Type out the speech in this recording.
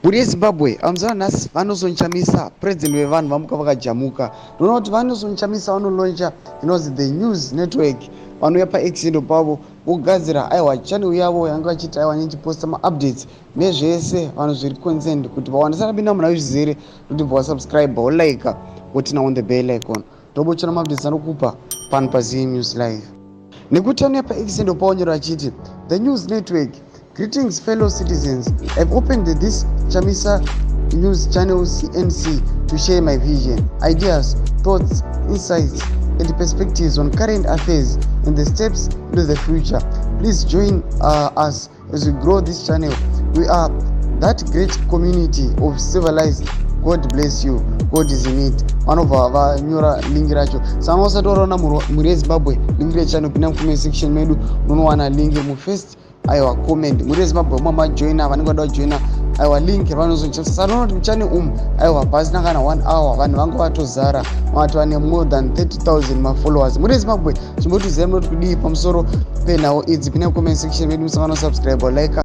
Muri yeZimbabwe amuzana nhasi Vanhu Chamisa president wevanhu vamuka vakajamuka. Ndinoona kuti Vanhu Chamisa vanolonja inozi the news network. Vanouya paexendo pavo vogadzira aiwa channel yavo yanga vachiti aiwa nechiposta maupdates nezvese vanhu zviri concerned kuti vawanisa napinda munhu aizvizere kuti bva wasubscribe wolaika wotina on the bell icon tobochona maupdates anokupa pano paZii News Live. Nekuti anouya paexendo pavonyora achiti the news network. Greetings fellow citizens, I've opened this Chamisa News channel CNC to share my vision, ideas, thoughts, insights and perspectives on current affairs and the steps into the future. Please join us as we grow this channel. We are that great community of civilized. God bless you. God is in it. Vanobva vanyora lingi racho. Saka usati waraona muri yeZimbabwe lingi rechannel pinda mucomment section medu unowana lingi mufirst aiwa comment muri yeZimbabwe mamajoina vanenge vada kujoina aiwa link ravanozochasa. Saka unoona kuti channel aiwa pasina kana 1 hour vanhu vanga vatozara vati vane more than 30,000 mafollowers muri yeZimbabwe. Chimbotiziva munoti kudii pamusoro penhau idzi pinda mucomment section medu musangano subscribe like